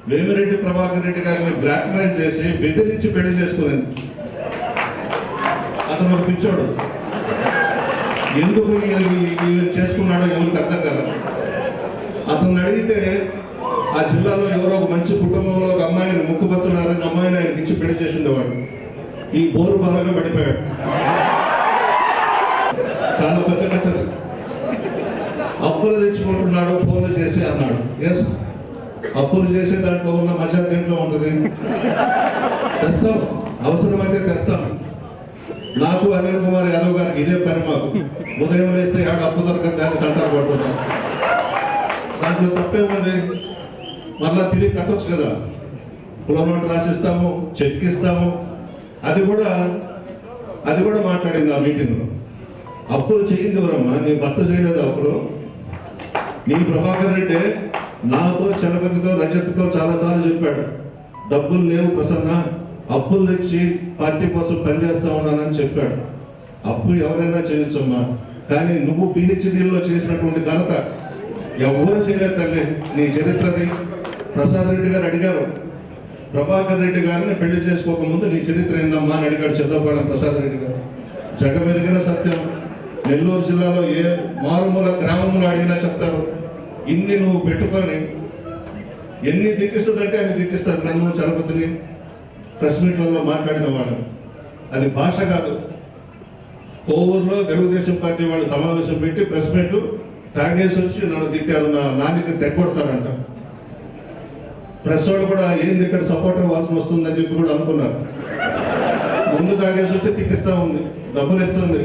వేమిరెడ్డి ప్రభాకర్ రెడ్డి గారిని బ్లాక్మెయిల్ చేసి బెదిరించి పెళ్లి చేసుకునేది. అతను ఒక పిచ్చోడు. ఎందుకు చేసుకున్నాడో ఎవరికి అర్థం కదా. అతను అడిగితే ఆ జిల్లాలో ఎవరో ఒక మంచి కుటుంబంలో ఒక అమ్మాయిని ముక్కుపచ్చలారని అమ్మాయిని ఆయనకి ఇచ్చి పెళ్లి చేసి ఉండేవాడు. ఈ బోరు బాగా పడిపోయాడు. చాలా పెద్ద కట్టదు. అప్పులు తెచ్చుకుంటున్నాడు ఫోన్లు చేసి అన్నాడు. ఎస్, అప్పులు చేసే దాంట్లో ఉన్న మజా దేంట్లో ఉంటుంది. తెస్తాం, అవసరమైతే తెస్తాం. నాకు అనిల్ కుమార్ యాదవ్ గారికి ఇదే పని. మాకు ఉదయం వేస్తే ఆడ అప్పు దొరకదు, దాన్ని తంటారు పడుతున్నాం. దాంట్లో తప్పేముంది, మళ్ళా తిరిగి కట్టొచ్చు కదా. కుల నోటు రాసిస్తాము, చెక్ ఇస్తాము. అది కూడా మాట్లాడింది ఆ మీటింగ్లో. అప్పులు చేయింది ఎవరమ్మా? నీ భర్త చేయలేదు అప్పుడు. నీ ప్రభాకర్ రెడ్డి నాతో, చలపతితో, రజత్తో చాలాసార్లు చెప్పాడు, డబ్బులు లేవు ప్రసన్న, అప్పులు తెచ్చి పార్టీ కోసం పనిచేస్తా ఉన్నానని చెప్పాడు. అప్పు ఎవరైనా చేయొచ్చమ్మా, కానీ నువ్వు పిహెచ్డీలో చేసినటువంటి ఘనత ఎవరు చేయలేదు తల్లి. నీ చరిత్రది. ప్రసాద్ రెడ్డి గారు అడిగారు, ప్రభాకర్ రెడ్డి గారిని పెళ్లి చేసుకోకముందు నీ చరిత్ర ఏందమ్మా అని అడిగాడు చంద్రపాడ ప్రసాద్ రెడ్డి గారు. జగమెరిగిన సత్యం. నెల్లూరు జిల్లాలో ఏ మారుమూల గ్రామంలో అడిగినా చెప్తారు. ఇన్ని నువ్వు పెట్టుకొని ఎన్ని దిక్కిస్తుందంటే అన్ని దిక్కిస్తారు. నన్ను చలపతిని ప్రెస్ మీట్లలో మాట్లాడిన వాడు. అది భాష కాదు. కోవూరులో తెలుగుదేశం పార్టీ వాళ్ళు సమావేశం పెట్టి ప్రెస్ మీట్ తాగేసి వచ్చి నన్ను తిట్టారు, నా నానికి తెగొడతారంట. ప్రెస్ వాళ్ళు కూడా ఏంది ఇక్కడ సపోర్టర్ వాసన వస్తుందని చెప్పి కూడా అనుకున్నారు. ముందు తాగేసి వచ్చి తిక్కిస్తా ఉంది, డబ్బులు ఇస్తుంది.